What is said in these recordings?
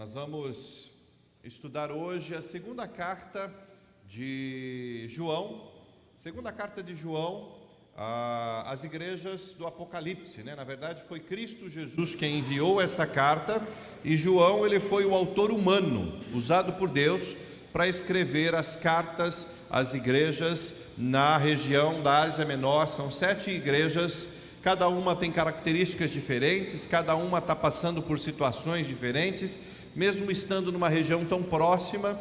Nós vamos estudar hoje a segunda carta de João, às igrejas do Apocalipse, né? Na verdade foi Cristo Jesus quem enviou essa carta, e João ele foi o autor humano, usado por Deus para escrever as cartas às igrejas na região da Ásia Menor. São 7 igrejas, cada uma tem características diferentes, cada uma está passando por situações diferentes, mesmo estando numa região tão próxima,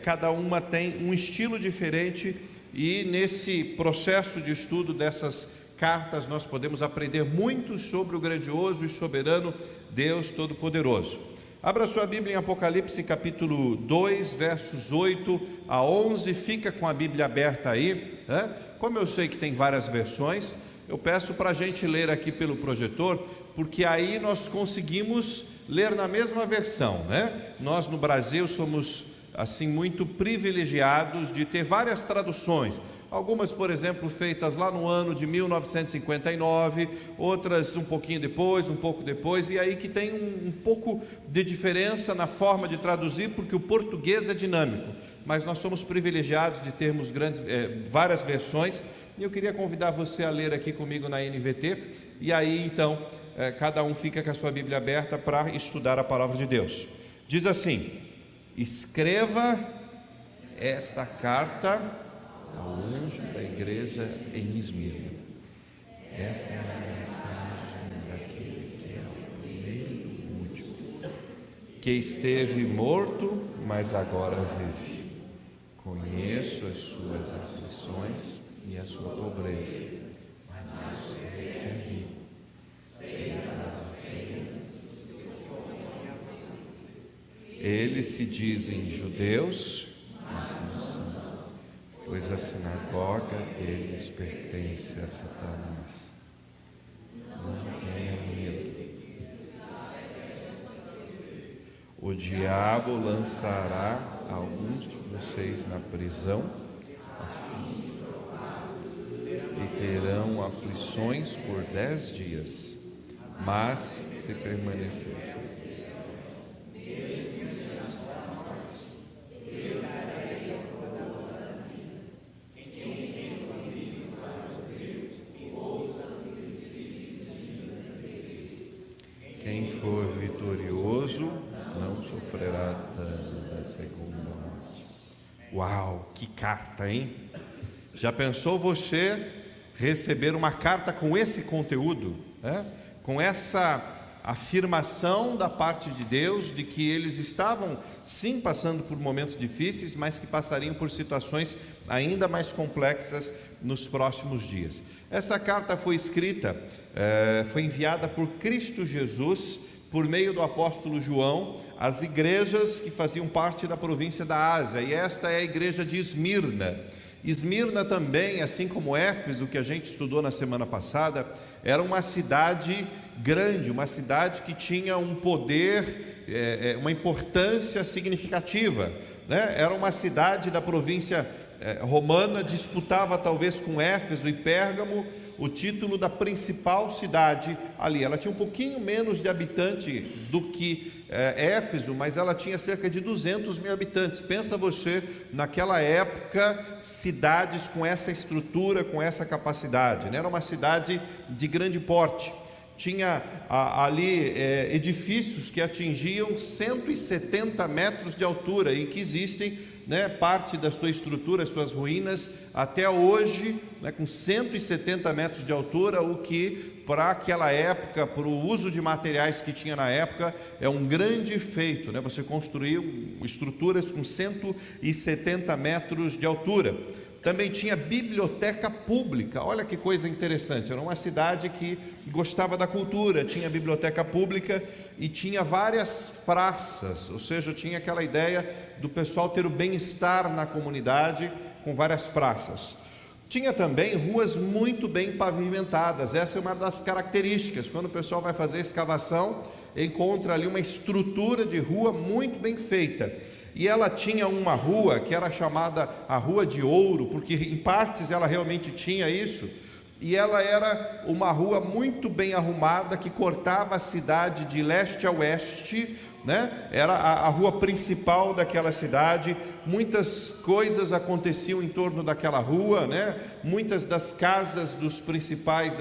cada uma tem um estilo diferente, e nesse processo de estudo dessas cartas nós podemos aprender muito sobre o grandioso e soberano Deus Todo-Poderoso. Abra sua Bíblia em Apocalipse capítulo 2, versos 8 a 11, fica com a Bíblia aberta aí, né? Como eu sei que tem várias versões, eu peço para a gente ler aqui pelo projetor, porque aí nós conseguimos ler na mesma versão, né? Nós no Brasil somos assim muito privilegiados de ter várias traduções, algumas, por exemplo, feitas lá no ano de 1959, outras um pouquinho depois, um pouco depois, e aí que tem um pouco de diferença na forma de traduzir, porque o português é dinâmico, mas nós somos privilegiados de termos várias versões, e eu queria convidar você a ler aqui comigo na NVT, e aí então cada um fica com a sua Bíblia aberta para estudar a palavra de Deus. Diz assim: escreva esta carta ao anjo da igreja em Esmirna. Esta é a mensagem daquele que é o primeiro e o último, que esteve morto, mas agora vive. Conheço as suas aflições e a sua pobreza, mas você é rico. Eles se dizem judeus, mas não são, pois a sinagoga deles pertence a Satanás. Não tenha medo. O diabo lançará alguns de vocês na prisão, e terão aflições por 10 dias, mas se permanecer quem for vitorioso não sofrerá dano da segunda morte. Uau, que carta, hein? Já pensou você receber uma carta com esse conteúdo, né? Com essa afirmação da parte de Deus de que eles estavam sim passando por momentos difíceis, mas que passariam por situações ainda mais complexas nos próximos dias. Essa carta foi escrita, foi enviada por Cristo Jesus por meio do apóstolo João às igrejas que faziam parte da província da Ásia, e esta é a igreja de Esmirna. Esmirna também, assim como Éfeso, que a gente estudou na semana passada, era uma cidade grande, uma cidade que tinha um poder, uma importância significativa, né? Era uma cidade da província romana, disputava talvez com Éfeso e Pérgamo o título da principal cidade ali. Ela tinha um pouquinho menos de habitante do que Éfeso, mas ela tinha cerca de 200 mil habitantes. Pensa você, naquela época, cidades com essa estrutura, com essa capacidade, né? Era uma cidade de grande porte. Tinha ali edifícios que atingiam 170 metros de altura e que existem, né, parte da sua estrutura, suas ruínas, até hoje, né, com 170 metros de altura, o que para aquela época, para o uso de materiais que tinha na época, é um grande feito, né? Você construiu estruturas com 170 metros de altura. Também tinha biblioteca pública. Olha que coisa interessante, era uma cidade que gostava da cultura, tinha biblioteca pública e tinha várias praças, ou seja, tinha aquela ideia do pessoal ter o bem-estar na comunidade com várias praças. Tinha também ruas muito bem pavimentadas. Essa é uma das características. Quando o pessoal vai fazer escavação, encontra ali uma estrutura de rua muito bem feita. E ela tinha uma rua que era chamada a Rua de Ouro, porque em partes ela realmente tinha isso, e ela era uma rua muito bem arrumada que cortava a cidade de leste a oeste né? Era a rua principal daquela cidade. Muitas coisas aconteciam em torno daquela rua, né? Muitas das casas das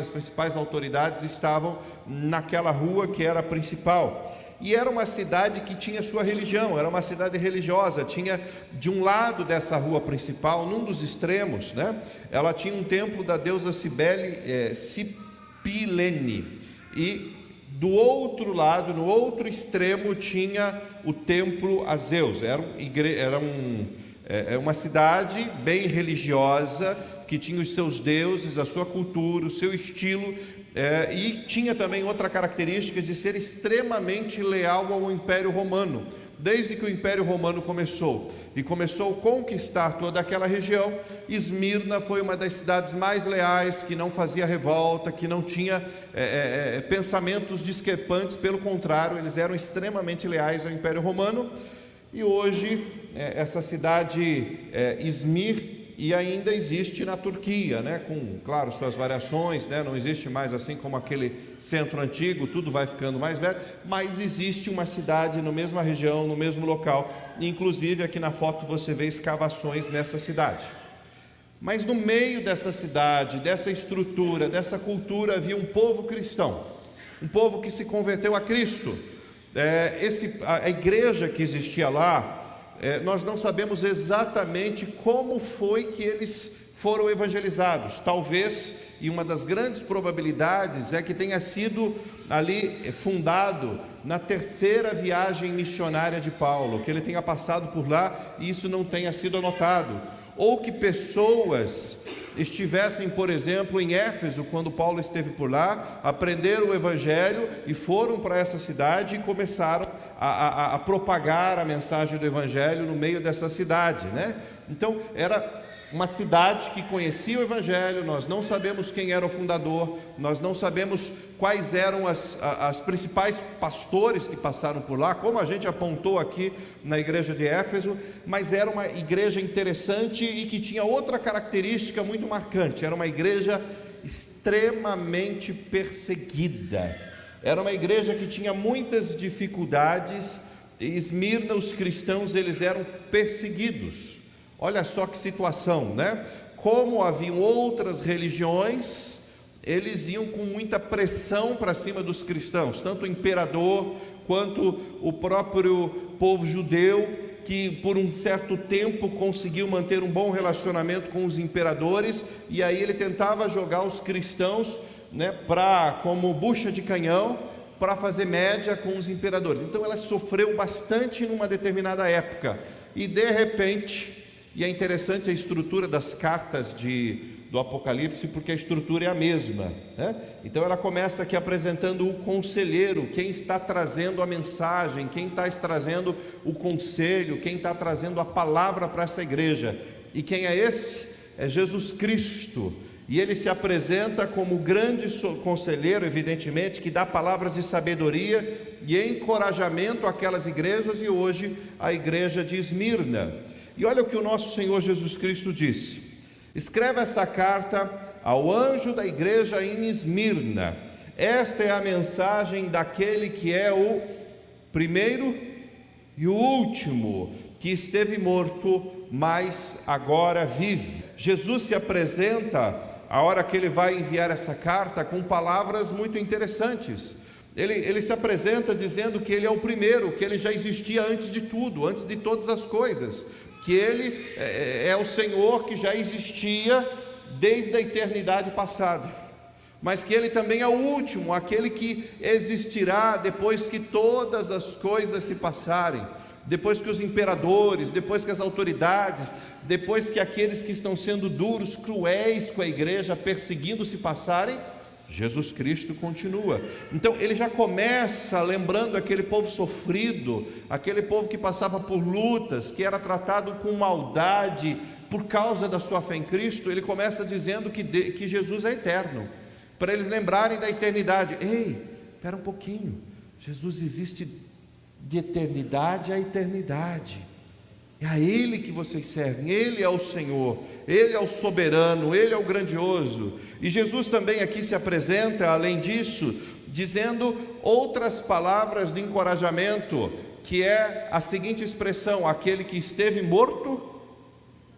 principais autoridades estavam naquela rua que era a principal. E era uma cidade que tinha sua religião, era uma cidade religiosa. Tinha de um lado dessa rua principal, num dos extremos, né? Ela tinha um templo da deusa Cibele, Cipilene, e do outro lado, no outro extremo, tinha o templo a Zeus. Era uma cidade bem religiosa, que tinha os seus deuses, a sua cultura, o seu estilo, e tinha também outra característica de ser extremamente leal ao Império Romano. Desde que o Império Romano começou a conquistar toda aquela região, Esmirna foi uma das cidades mais leais, que não fazia revolta, que não tinha pensamentos discrepantes. Pelo contrário, eles eram extremamente leais ao Império Romano. E hoje essa cidade Izmir e ainda existe na Turquia, né? Com, claro, suas variações, né? Não existe mais assim como aquele centro antigo, tudo vai ficando mais velho, mas existe uma cidade na mesma região, no mesmo local. Inclusive aqui na foto você vê escavações nessa cidade. Mas no meio dessa cidade, dessa estrutura, dessa cultura, havia um povo cristão, um povo que se converteu a Cristo. A igreja que existia lá, nós não sabemos exatamente como foi que eles foram evangelizados. Talvez, e uma das grandes probabilidades é que tenha sido ali fundado na terceira viagem missionária de Paulo, que ele tenha passado por lá e isso não tenha sido anotado, ou que pessoas estivessem, por exemplo, em Éfeso, quando Paulo esteve por lá, aprenderam o Evangelho e foram para essa cidade e começaram a propagar a mensagem do Evangelho no meio dessa cidade, né? Então, era uma cidade que conhecia o Evangelho. Nós não sabemos quem era o fundador, nós não sabemos quais eram as principais pastores que passaram por lá, como a gente apontou aqui na igreja de Éfeso, mas era uma igreja interessante e que tinha outra característica muito marcante. Era uma igreja extremamente perseguida, era uma igreja que tinha muitas dificuldades. Esmirna, os cristãos, eles eram perseguidos. Olha só que situação, né? Como haviam outras religiões, eles iam com muita pressão para cima dos cristãos, tanto o imperador quanto o próprio povo judeu, que por um certo tempo conseguiu manter um bom relacionamento com os imperadores, e aí ele tentava jogar os cristãos, né, como bucha de canhão, para fazer média com os imperadores. Então ela sofreu bastante numa determinada época, e de repente, e é interessante a estrutura das cartas do Apocalipse, porque a estrutura é a mesma, né? Então ela começa aqui apresentando o conselheiro, quem está trazendo a mensagem, quem está trazendo o conselho, quem está trazendo a palavra para essa igreja. E quem é esse? É Jesus Cristo. E ele se apresenta como grande conselheiro, evidentemente, que dá palavras de sabedoria e encorajamento àquelas igrejas, e hoje a igreja de Esmirna. E olha o que o nosso Senhor Jesus Cristo disse: escreve essa carta ao anjo da igreja em Esmirna. Esta é a mensagem daquele que é o primeiro e o último, que esteve morto, mas agora vive. Jesus se apresenta, a hora que ele vai enviar essa carta, com palavras muito interessantes. Ele se apresenta dizendo que ele é o primeiro, que ele já existia antes de tudo, antes de todas as coisas, que ele é o Senhor que já existia desde a eternidade passada, mas que ele também é o último, aquele que existirá depois que todas as coisas se passarem, depois que os imperadores, depois que as autoridades, depois que aqueles que estão sendo duros, cruéis com a igreja, perseguindo se passarem, Jesus Cristo continua. Então ele já começa lembrando aquele povo sofrido, aquele povo que passava por lutas, que era tratado com maldade por causa da sua fé em Cristo. Ele começa dizendo que Jesus é eterno, para eles lembrarem da eternidade. Ei, espera um pouquinho, Jesus existe de eternidade a eternidade. É a Ele que vocês servem, Ele é o Senhor, Ele é o soberano, Ele é o grandioso. E Jesus também aqui se apresenta, além disso, dizendo outras palavras de encorajamento. que é a seguinte expressão: aquele que esteve morto,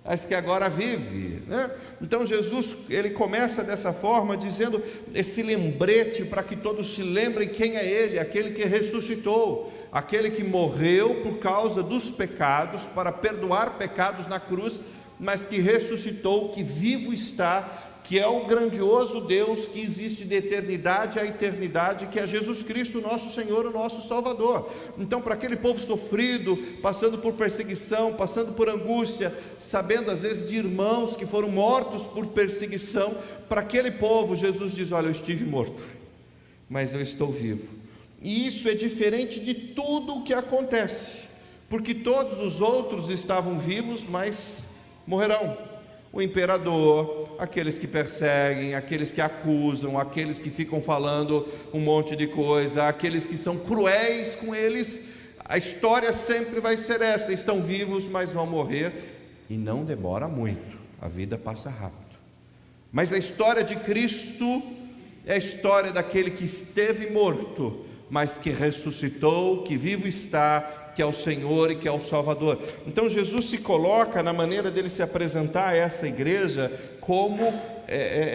mas que agora vive, né? Então Jesus, ele começa dessa forma, dizendo esse lembrete para que todos se lembrem quem é Ele, aquele que ressuscitou, aquele que morreu por causa dos pecados, para perdoar pecados na cruz, mas que ressuscitou, que vivo está, que é o grandioso Deus que existe de eternidade a eternidade, que é Jesus Cristo, nosso Senhor, o nosso Salvador. Então, para aquele povo sofrido, passando por perseguição, passando por angústia, sabendo às vezes de irmãos que foram mortos por perseguição, para aquele povo Jesus diz: olha, eu estive morto, mas eu estou vivo. E isso é diferente de tudo o que acontece, porque todos os outros estavam vivos, mas morrerão. O imperador, aqueles que perseguem, aqueles que acusam, aqueles que ficam falando um monte de coisa, aqueles que são cruéis com eles, a história sempre vai ser essa: estão vivos, mas vão morrer, e não demora muito, a vida passa rápido. Mas a história de Cristo é a história daquele que esteve morto, mas que ressuscitou, que vivo está, que é o Senhor e que é o Salvador. Então Jesus se coloca, na maneira dele se apresentar a essa igreja, como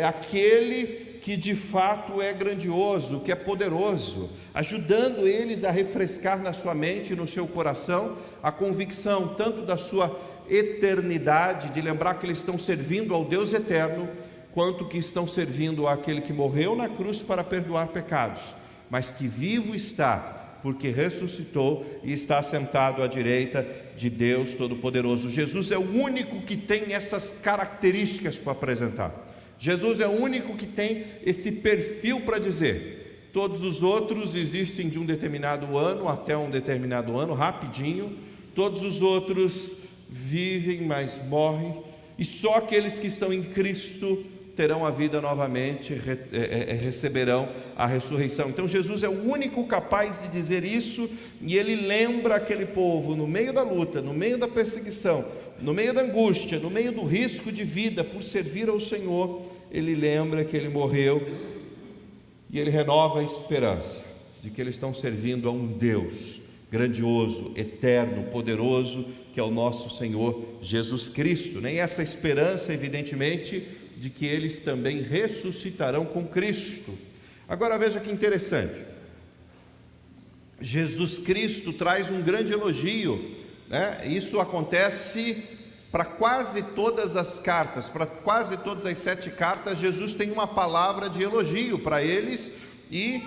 aquele que de fato é grandioso, que é poderoso, ajudando eles a refrescar na sua mente e no seu coração a convicção tanto da sua eternidade, de lembrar que eles estão servindo ao Deus eterno, quanto que estão servindo àquele que morreu na cruz para perdoar pecados, mas que vivo está, porque ressuscitou e está sentado à direita de Deus Todo-Poderoso. Jesus é o único que tem essas características para apresentar. Jesus é o único que tem esse perfil para dizer. Todos os outros existem de um determinado ano até um determinado ano, rapidinho. Todos os outros vivem, mas morrem. E só aqueles que estão em Cristo terão a vida novamente, receberão a ressurreição. Então Jesus é o único capaz de dizer isso, e ele lembra aquele povo no meio da luta, no meio da perseguição, no meio da angústia, no meio do risco de vida por servir ao Senhor. Ele lembra que ele morreu, e ele renova a esperança de que eles estão servindo a um Deus grandioso, eterno, poderoso, que é o nosso Senhor Jesus Cristo. Nem essa esperança, evidentemente, de que eles também ressuscitarão com Cristo. Agora veja que interessante, Jesus Cristo traz um grande elogio, né? Isso acontece para quase todas as cartas, para quase todas as 7 cartas, Jesus tem uma palavra de elogio para eles, e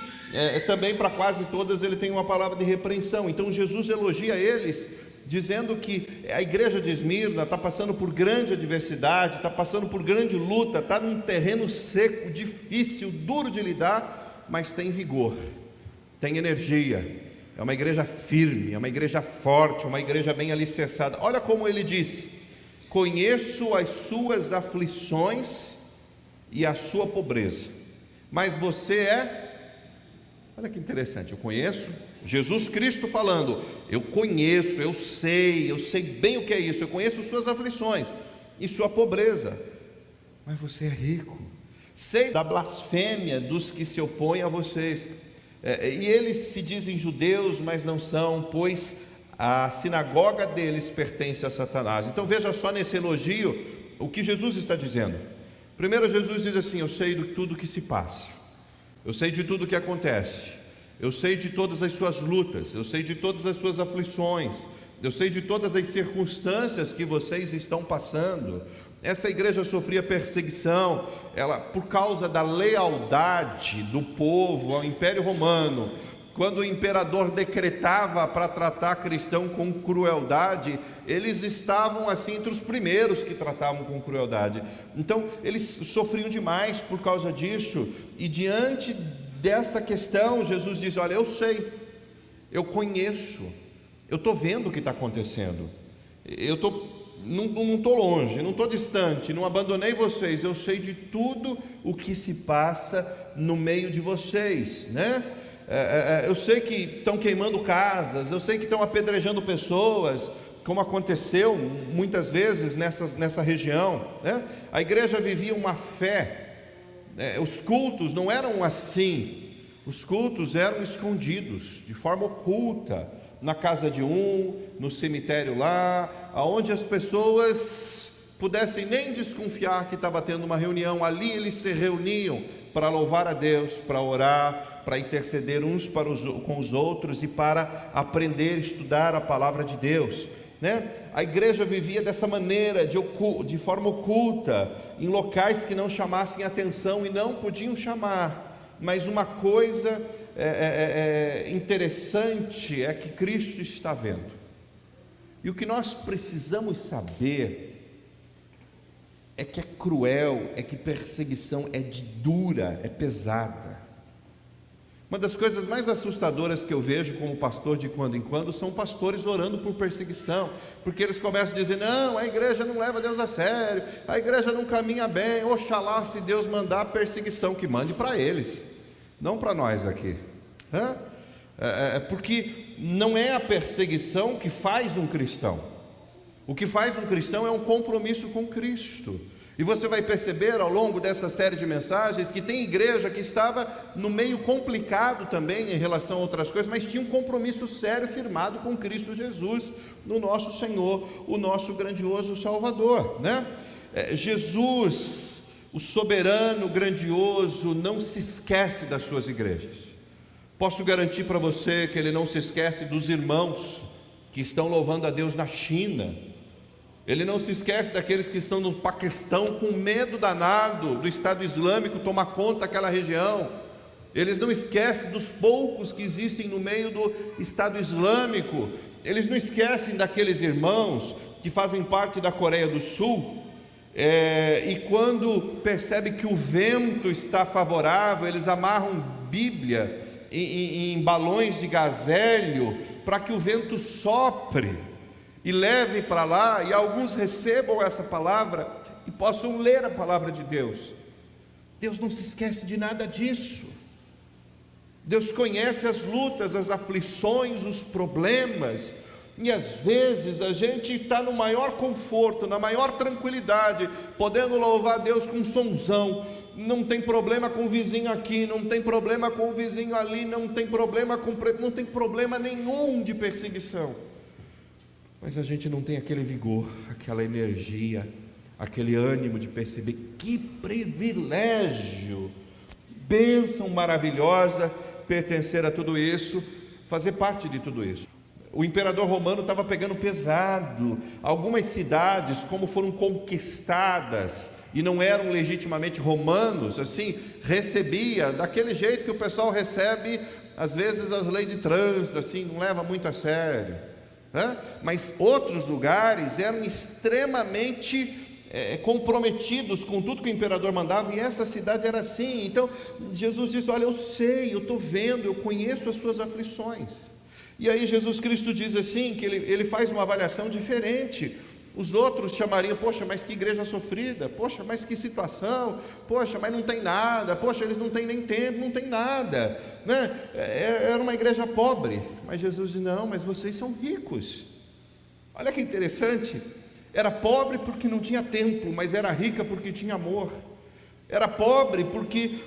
também para quase todas ele tem uma palavra de repreensão. Então Jesus elogia eles, dizendo que a igreja de Esmirna está passando por grande adversidade, está passando por grande luta, está num terreno seco, difícil, duro de lidar, mas tem vigor, tem energia, é uma igreja firme, é uma igreja forte, uma igreja bem alicerçada. Olha como ele diz: conheço as suas aflições e a sua pobreza, mas você é... Olha que interessante, eu conheço, Jesus Cristo falando, eu conheço, eu sei bem o que é isso, eu conheço suas aflições e sua pobreza, mas você é rico, sei da blasfêmia dos que se opõem a vocês, e eles se dizem judeus, mas não são, pois a sinagoga deles pertence a Satanás. Então veja só nesse elogio o que Jesus está dizendo. Primeiro Jesus diz assim: eu sei de tudo que se passa, eu sei de tudo que acontece, eu sei de todas as suas lutas, eu sei de todas as suas aflições, eu sei de todas as circunstâncias que vocês estão passando. Essa igreja sofria perseguição, ela, por causa da lealdade do povo ao Império Romano. Quando o imperador decretava para tratar cristão com crueldade, eles estavam assim entre os primeiros que tratavam com crueldade. Então eles sofriam demais por causa disso, e diante dessa questão Jesus diz: olha, eu sei, eu conheço, eu estou vendo o que está acontecendo, não estou longe, não estou distante, não abandonei vocês, eu sei de tudo o que se passa no meio de vocês, né? Eu sei que estão queimando casas, eu sei que estão apedrejando pessoas, como aconteceu muitas vezes nessa região, né? A igreja vivia uma fé, os cultos não eram assim, os cultos eram escondidos, de forma oculta, na casa de um, no cemitério lá, aonde as pessoas pudessem nem desconfiar que estava tendo uma reunião. Ali eles se reuniam para louvar a Deus, para orar, para interceder uns com os outros e para aprender, estudar a palavra de Deus, né? A igreja vivia dessa maneira, de forma oculta, em locais que não chamassem atenção e não podiam chamar. Mas uma coisa interessante é que Cristo está vendo. E o que nós precisamos saber é que é cruel, é que perseguição é dura, é pesada. Uma das coisas mais assustadoras que eu vejo como pastor de quando em quando são pastores orando por perseguição, porque eles começam a dizer: não, a igreja não leva Deus a sério, a igreja não caminha bem, oxalá se Deus mandar a perseguição, que mande para eles, não para nós aqui. Porque não é a perseguição que faz um cristão. O que faz um cristão é um compromisso com Cristo. E você vai perceber ao longo dessa série de mensagens que tem igreja que estava no meio complicado também em relação a outras coisas, mas tinha um compromisso sério firmado com Cristo Jesus, no nosso Senhor, o nosso grandioso Salvador, né? Jesus, o soberano, grandioso, não se esquece das suas igrejas. Posso garantir para você que Ele não se esquece dos irmãos que estão louvando a Deus na China. Ele não se esquece daqueles que estão no Paquistão com medo danado do Estado Islâmico tomar conta daquela região. Eles não esquecem dos poucos que existem no meio do Estado Islâmico. Eles não esquecem daqueles irmãos que fazem parte da Coreia do Sul. E quando percebem que o vento está favorável, eles amarram Bíblia em balões de gás hélio para que o vento sopre e leve para lá, e alguns recebam essa palavra e possam ler a palavra de Deus. Deus não se esquece de nada disso. Deus conhece as lutas, as aflições, os problemas, e às vezes a gente está no maior conforto, na maior tranquilidade, podendo louvar a Deus com um sonzão. Não tem problema com o vizinho aqui, não tem problema com o vizinho ali, não tem problema nenhum de perseguição. Mas a gente não tem aquele vigor, aquela energia, aquele ânimo de perceber que privilégio, bênção maravilhosa pertencer a tudo isso, fazer parte de tudo isso. O imperador romano estava pegando pesado. Algumas cidades, como foram conquistadas e não eram legitimamente romanos, assim, recebia daquele jeito que o pessoal recebe às vezes as leis de trânsito, assim, não leva muito a sério. Mas outros lugares eram extremamente comprometidos com tudo que o imperador mandava, e essa cidade era assim. Então Jesus disse: olha, eu sei, eu estou vendo, eu conheço as suas aflições. E aí Jesus Cristo diz assim, que ele faz uma avaliação diferente. Os outros chamariam: poxa, mas que igreja sofrida, poxa, mas que situação, poxa, mas não tem nada, poxa, eles não têm nem tempo, não tem nada, né? Era uma igreja pobre. Mas Jesus diz: não, mas vocês são ricos. Olha que interessante, era pobre porque não tinha templo, mas era rica porque tinha amor. Era pobre porque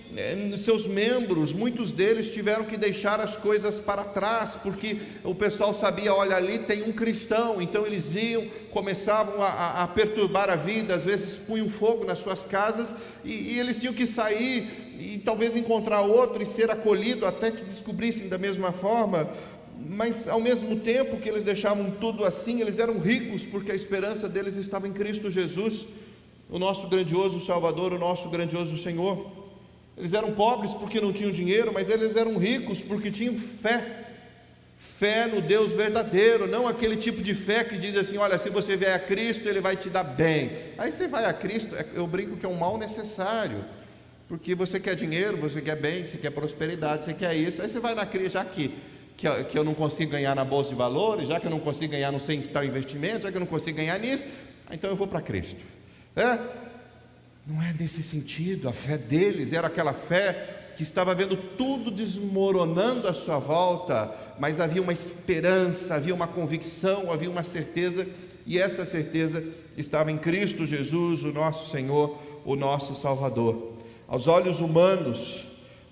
seus membros, muitos deles tiveram que deixar as coisas para trás, porque o pessoal sabia: olha, ali tem um cristão. Então eles iam, começavam a perturbar a vida, às vezes punham fogo nas suas casas, e eles tinham que sair e talvez encontrar outro e ser acolhido até que descobrissem da mesma forma. Mas ao mesmo tempo que eles deixavam tudo assim, eles eram ricos porque a esperança deles estava em Cristo Jesus, o nosso grandioso Salvador, o nosso grandioso Senhor. Eles eram pobres porque não tinham dinheiro, mas eles eram ricos porque tinham fé no Deus verdadeiro, não aquele tipo de fé que diz assim: olha, se você vier a Cristo, Ele vai te dar bem. Aí você vai a Cristo, eu brinco que é um mal necessário, porque você quer dinheiro, você quer bem, você quer prosperidade, você quer isso. Aí você vai na Cristo, já que eu não consigo ganhar na bolsa de valores, já que eu não consigo ganhar não sei em que tal investimento, já que eu não consigo ganhar nisso, então eu vou para Cristo. Não é nesse sentido. A fé deles era aquela fé que estava vendo tudo desmoronando à sua volta, mas havia uma esperança, havia uma convicção, havia uma certeza, e essa certeza estava em Cristo Jesus, o nosso Senhor, o nosso Salvador. Aos olhos humanos,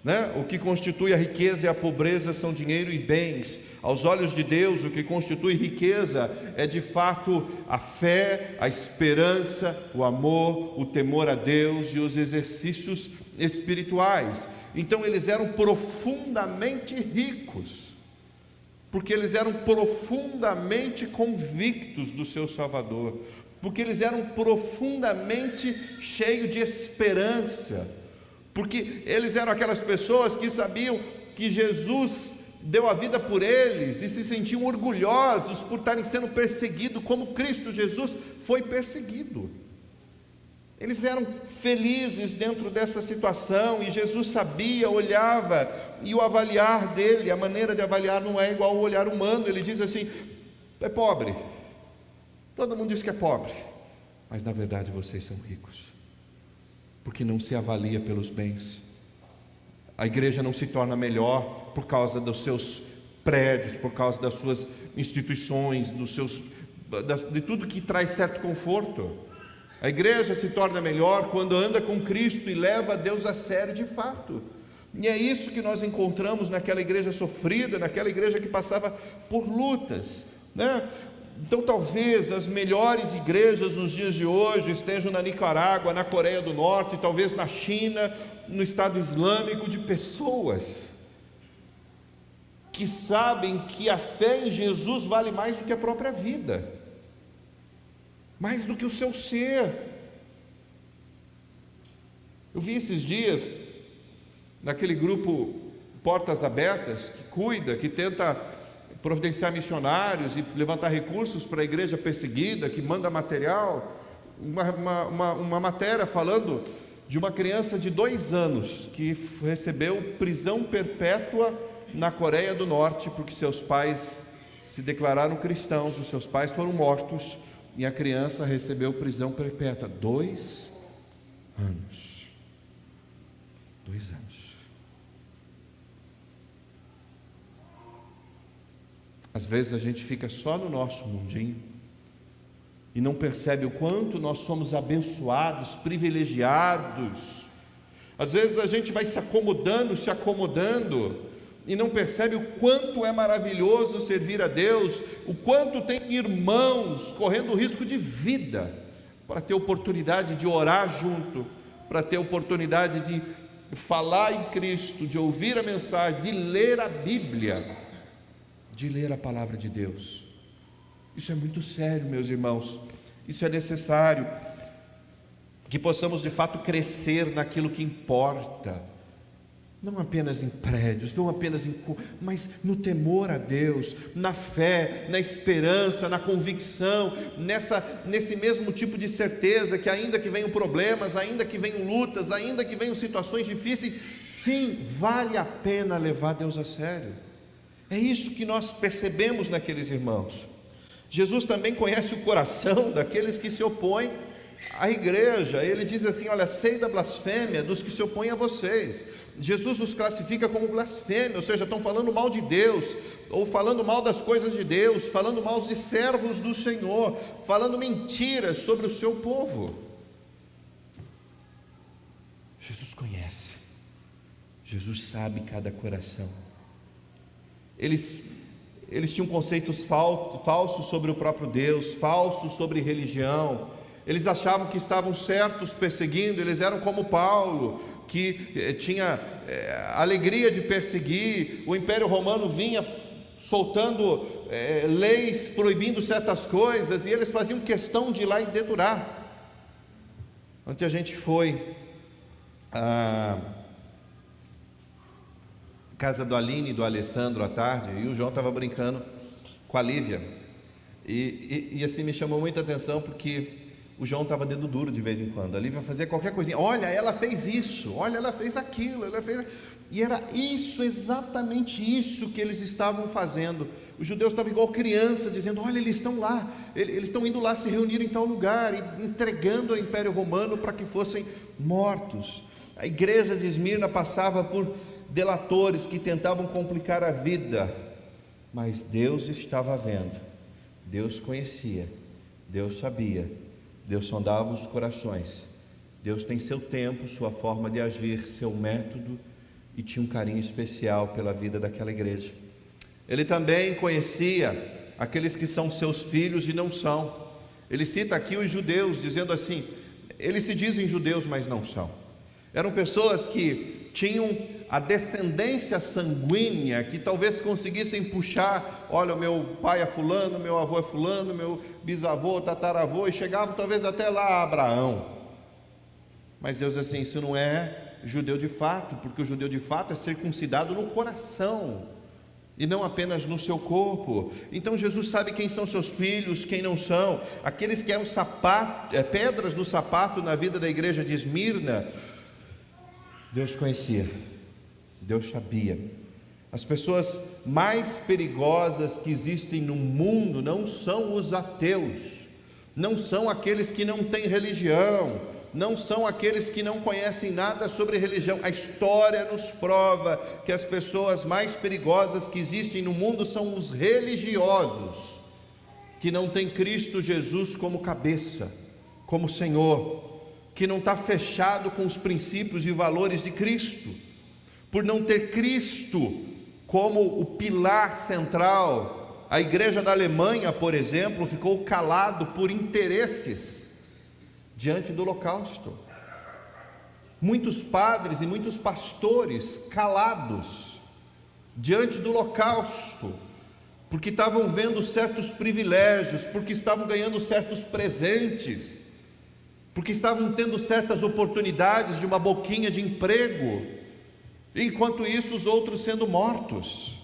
né? O que constitui a riqueza e a pobreza são dinheiro e bens. Aos olhos de Deus, o que constitui riqueza é de fato a fé, a esperança, o amor, o temor a Deus e os exercícios espirituais. Então eles eram profundamente ricos, porque eles eram profundamente convictos do seu Salvador, porque eles eram profundamente cheios de esperança, porque eles eram aquelas pessoas que sabiam que Jesus deu a vida por eles e se sentiam orgulhosos por estarem sendo perseguidos como Cristo Jesus foi perseguido. Eles eram felizes dentro dessa situação e Jesus sabia, olhava, e o avaliar dele, a maneira de avaliar não é igual ao olhar humano. Ele diz assim: é pobre, todo mundo diz que é pobre, mas na verdade vocês são ricos, porque não se avalia pelos bens. A igreja não se torna melhor por causa dos seus prédios, por causa das suas instituições, de tudo que traz certo conforto. A igreja se torna melhor quando anda com Cristo e leva a Deus a sério de fato. E é isso que nós encontramos naquela igreja sofrida, naquela igreja que passava por lutas, né? Então talvez as melhores igrejas nos dias de hoje estejam na Nicarágua, na Coreia do Norte, talvez na China, no Estado Islâmico, de pessoas que sabem que a fé em Jesus vale mais do que a própria vida, mais do que o seu ser. Eu vi esses dias naquele grupo Portas Abertas, que cuida, que tenta providenciar missionários e levantar recursos para a igreja perseguida, que manda material, uma matéria falando de uma criança de 2 anos que recebeu prisão perpétua na Coreia do Norte, porque seus pais se declararam cristãos, os seus pais foram mortos, e a criança recebeu prisão perpétua. 2 anos. 2 anos. Às vezes a gente fica só no nosso mundinho e não percebe o quanto nós somos abençoados, privilegiados. Às vezes a gente vai se acomodando e não percebe o quanto é maravilhoso servir a Deus, o quanto tem irmãos correndo risco de vida para ter oportunidade de orar junto, para ter oportunidade de falar em Cristo, de ouvir a mensagem, de ler a Bíblia, de ler a palavra de Deus. Isso é muito sério, meus irmãos. Isso é necessário, que possamos de fato crescer naquilo que importa, não apenas em prédios, não apenas mas no temor a Deus, na fé, na esperança, na convicção, nesse mesmo tipo de certeza que ainda que venham problemas, ainda que venham lutas, ainda que venham situações difíceis, sim, vale a pena levar Deus a sério. É isso que nós percebemos naqueles irmãos. Jesus também conhece o coração daqueles que se opõem à igreja. Ele diz assim: olha, sei da blasfêmia dos que se opõem a vocês. Jesus os classifica como blasfêmia, ou seja, estão falando mal de Deus, ou falando mal das coisas de Deus, falando mal de servos do Senhor, falando mentiras sobre o seu povo. Jesus conhece, Jesus sabe cada coração. Eles tinham conceitos falsos sobre o próprio Deus, falsos sobre religião. Eles achavam que estavam certos perseguindo. Eles eram como Paulo, que tinha alegria de perseguir. O Império Romano vinha soltando leis proibindo certas coisas, e eles faziam questão de ir lá e dedurar. Ontem a gente foi à casa do Aline e do Alessandro à tarde, e o João estava brincando com a Lívia, e assim me chamou muita atenção, porque o João estava dedo duro de vez em quando. A Lívia fazia qualquer coisinha: olha, ela fez isso, olha, ela fez aquilo, e era isso, exatamente isso que eles estavam fazendo. Os judeus estavam igual criança, dizendo: olha, eles estão lá, eles estão indo lá se reunir em tal lugar, e entregando ao Império Romano para que fossem mortos. A igreja de Esmirna passava por delatores que tentavam complicar a vida, mas Deus estava vendo, Deus conhecia, Deus sabia, Deus sondava os corações. Deus tem seu tempo, sua forma de agir, seu método, e tinha um carinho especial pela vida daquela igreja. Ele também conhecia aqueles que são seus filhos e não são. Ele cita aqui os judeus, dizendo assim: eles se dizem judeus, mas não são. Eram pessoas que tinham a descendência sanguínea, que talvez conseguissem puxar, olha, meu pai é fulano, meu avô é fulano, meu bisavô, tataravô, e chegavam talvez até lá a Abraão. Mas Deus diz assim: isso não é judeu de fato, porque o judeu de fato é circuncidado no coração, e não apenas no seu corpo. Então Jesus sabe quem são seus filhos, quem não são. Aqueles que eram pedras no sapato na vida da igreja de Esmirna, Deus conhecia, Deus sabia. As pessoas mais perigosas que existem no mundo não são os ateus, não são aqueles que não têm religião, não são aqueles que não conhecem nada sobre religião. A história nos prova que as pessoas mais perigosas que existem no mundo são os religiosos, que não têm Cristo Jesus como cabeça, como Senhor, que não está fechado com os princípios e valores de Cristo. Por não ter Cristo como o pilar central, a igreja da Alemanha, por exemplo, ficou calado por interesses diante do holocausto. Muitos padres e muitos pastores calados diante do holocausto, porque estavam vendo certos privilégios, porque estavam ganhando certos presentes, porque estavam tendo certas oportunidades de uma boquinha de emprego, enquanto isso os outros sendo mortos.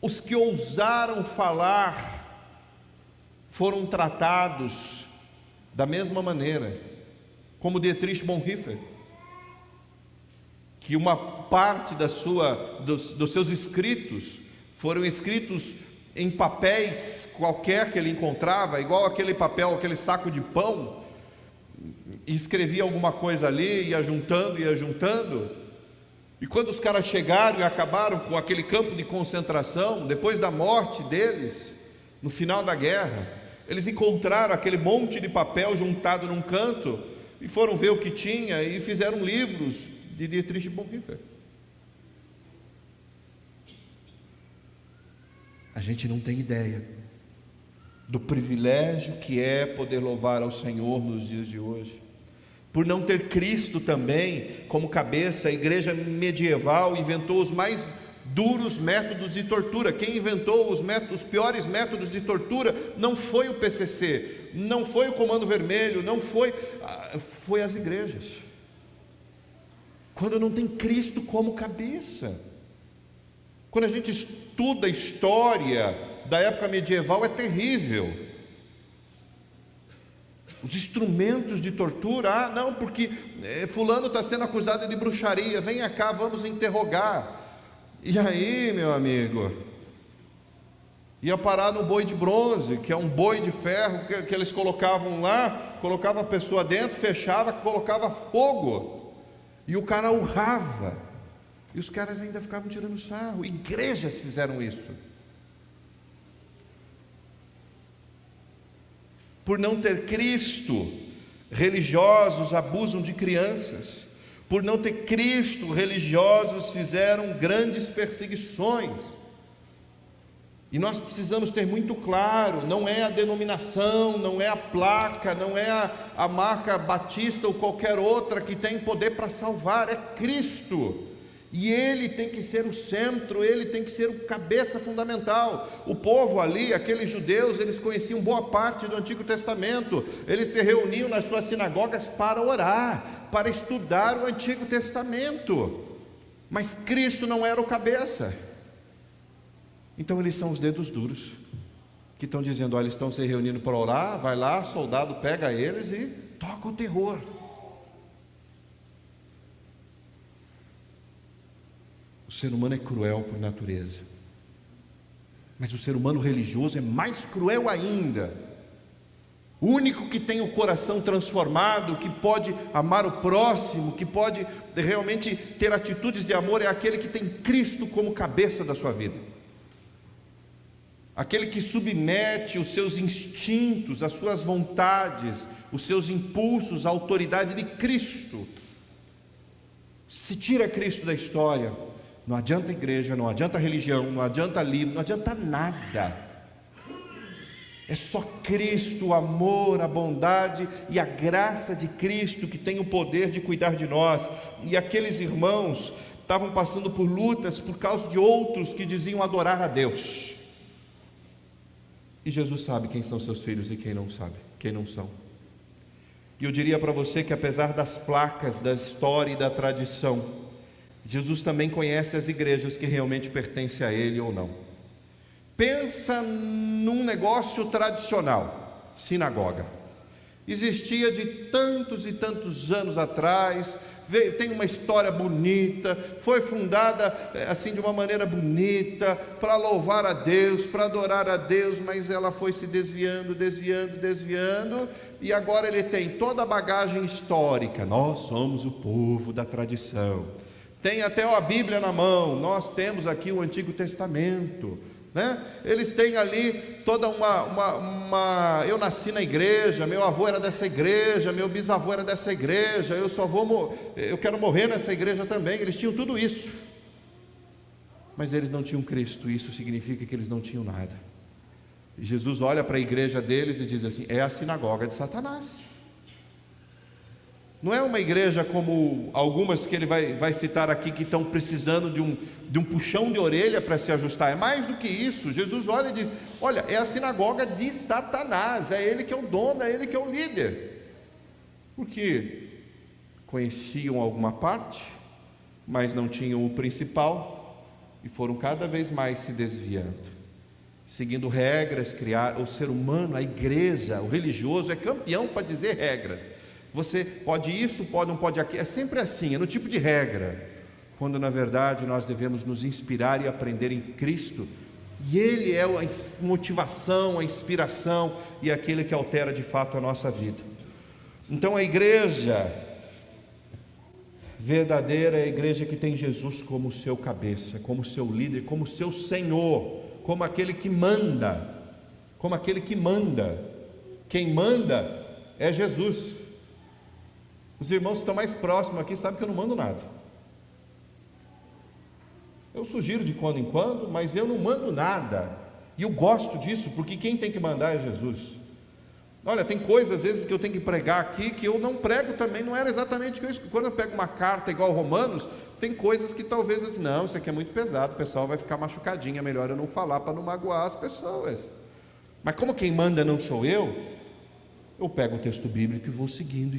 Os que ousaram falar foram tratados da mesma maneira, como Dietrich Bonhoeffer, que uma parte dos seus escritos foram escritos em papéis qualquer que ele encontrava, igual aquele papel, aquele saco de pão, e escrevia alguma coisa ali, ia juntando, e quando os caras chegaram e acabaram com aquele campo de concentração, depois da morte deles, no final da guerra, eles encontraram aquele monte de papel juntado num canto, e foram ver o que tinha, e fizeram livros de Dietrich Bonhoeffer. A gente não tem ideia do privilégio que é poder louvar ao Senhor nos dias de hoje. Por não ter Cristo também como cabeça, a igreja medieval inventou os mais duros métodos de tortura. Quem inventou os piores métodos de tortura não foi o PCC, não foi o Comando Vermelho, foi as igrejas. Quando não tem Cristo como cabeça. Quando a gente estuda a história da época medieval, é terrível. Os instrumentos de tortura, não, porque fulano está sendo acusado de bruxaria, venha cá, vamos interrogar. E aí, meu amigo, ia parar no boi de bronze, que é um boi de ferro que eles colocavam lá, colocava a pessoa dentro, fechava, colocava fogo, e o cara urrava, e os caras ainda ficavam tirando sarro. Igrejas fizeram isso. Por não ter Cristo, religiosos abusam de crianças. Por não ter Cristo, religiosos fizeram grandes perseguições. E nós precisamos ter muito claro: não é a denominação, não é a placa, não é a marca batista ou qualquer outra que tem poder para salvar, é Cristo. E Ele tem que ser o centro, Ele tem que ser o cabeça fundamental. O povo ali, aqueles judeus, eles conheciam boa parte do Antigo Testamento, eles se reuniam nas suas sinagogas para orar, para estudar o Antigo Testamento, mas Cristo não era o cabeça. Então eles são os dedos duros, que estão dizendo: olha, eles estão se reunindo para orar, vai lá, soldado pega eles e toca o terror. O ser humano é cruel por natureza, mas o ser humano religioso é mais cruel ainda. O único que tem o coração transformado, que pode amar o próximo, que pode realmente ter atitudes de amor, é aquele que tem Cristo como cabeça da sua vida. Aquele que submete os seus instintos, as suas vontades, os seus impulsos à autoridade de Cristo. Se tira Cristo da história, não adianta igreja, não adianta religião, não adianta livro, não adianta nada. É só Cristo, o amor, a bondade e a graça de Cristo que tem o poder de cuidar de nós. E aqueles irmãos estavam passando por lutas por causa de outros que diziam adorar a Deus. E Jesus sabe quem são seus filhos e quem não sabe, quem não são. E eu diria para você que apesar das placas, da história e da tradição, Jesus também conhece as igrejas que realmente pertencem a Ele ou não. Pensa num negócio tradicional, sinagoga. Existia de tantos e tantos anos atrás, tem uma história bonita, foi fundada assim de uma maneira bonita, para louvar a Deus, para adorar a Deus, mas ela foi se desviando, e agora ele tem toda a bagagem histórica. Nós somos o povo da tradição, tem até a Bíblia na mão, nós temos aqui o Antigo Testamento, né? Eles têm ali toda eu nasci na igreja, meu avô era dessa igreja, meu bisavô era dessa igreja, eu quero morrer nessa igreja também. Eles tinham tudo isso, mas eles não tinham Cristo. Isso significa que eles não tinham nada. E Jesus olha para a igreja deles e diz assim: é a sinagoga de Satanás. Não é uma igreja como algumas que ele vai citar aqui, que estão precisando de um puxão de orelha para se ajustar. É mais do que isso. Jesus olha e diz: olha, é a sinagoga de Satanás, é ele que é o dono, é ele que é o líder. Porque conheciam alguma parte, mas não tinham o principal, e foram cada vez mais se desviando, seguindo regras criadas. O ser humano, a igreja, o religioso é campeão para dizer regras. Você pode isso, pode, não pode aquilo, é sempre assim, é no tipo de regra, quando na verdade nós devemos nos inspirar e aprender em Cristo, e Ele é a motivação, a inspiração e aquele que altera de fato a nossa vida. Então a igreja verdadeira é a igreja que tem Jesus como seu cabeça, como seu líder, como seu Senhor, como aquele que manda, quem manda é Jesus. Os irmãos que estão mais próximos aqui sabem que eu não mando nada. Eu sugiro de quando em quando, mas eu não mando nada. E eu gosto disso, porque quem tem que mandar é Jesus. Olha, tem coisas às vezes que eu tenho que pregar aqui que eu não prego também, não era exatamente isso. Quando eu pego uma carta igual Romanos, tem coisas que talvez eu diga: não, isso aqui é muito pesado, o pessoal vai ficar machucadinho, é melhor eu não falar para não magoar as pessoas. Mas como quem manda não sou eu pego o texto bíblico e vou seguindo,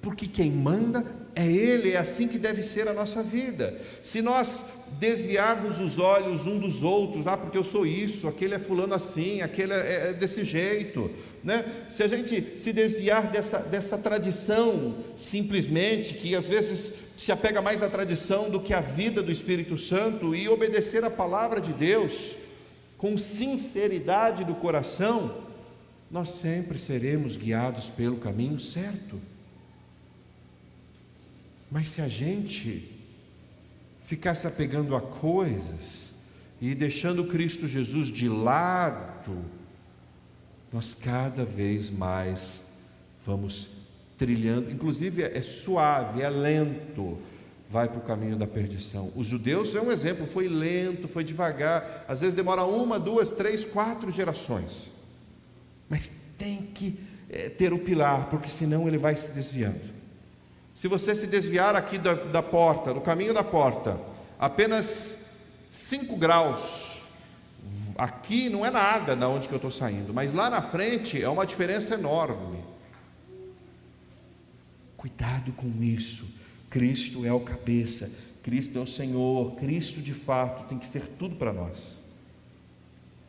porque quem manda é Ele. É assim que deve ser a nossa vida. Se nós desviarmos os olhos um dos outros, porque eu sou isso, aquele é fulano assim, aquele é desse jeito, né? Se a gente se desviar dessa tradição, simplesmente, que às vezes se apega mais à tradição do que à vida do Espírito Santo, e obedecer a palavra de Deus com sinceridade do coração, nós sempre seremos guiados pelo caminho certo. Mas se a gente ficar se apegando a coisas e deixando Cristo Jesus de lado, nós cada vez mais vamos trilhando, inclusive é suave, é lento, vai para o caminho da perdição. Os judeus é um exemplo, foi lento, foi devagar, às vezes demora 1, 2, 3, 4 gerações. Mas tem que ter o pilar, porque senão ele vai se desviando. Se você se desviar aqui da porta, do caminho da porta, apenas 5 graus, aqui não é nada da onde que eu estou saindo, mas lá na frente é uma diferença enorme. Cuidado com isso. Cristo é o cabeça, Cristo é o Senhor, Cristo de fato tem que ser tudo para nós.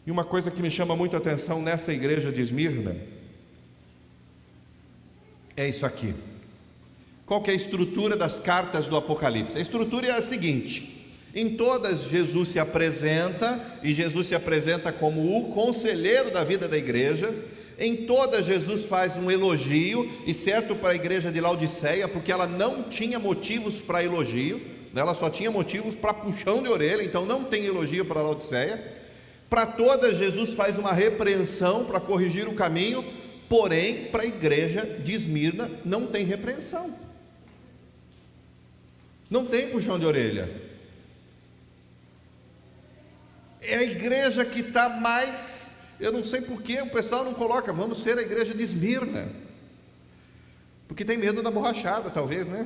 E uma coisa que me chama muito a atenção nessa igreja de Esmirna é isso aqui. Qual que é a estrutura das cartas do Apocalipse? A estrutura é a seguinte: em todas Jesus se apresenta, e Jesus se apresenta como o conselheiro da vida da igreja. Em todas Jesus faz um elogio, e certo para a igreja de Laodiceia, porque ela não tinha motivos para elogio, ela só tinha motivos para puxão de orelha, então não tem elogio para Laodiceia. Para todas Jesus faz uma repreensão para corrigir o caminho, porém para a igreja de Esmirna não tem repreensão. Não tem puxão de orelha. É a igreja que está mais, eu não sei porquê, o pessoal não coloca, vamos ser a igreja de Esmirna, porque tem medo da borrachada, talvez, né?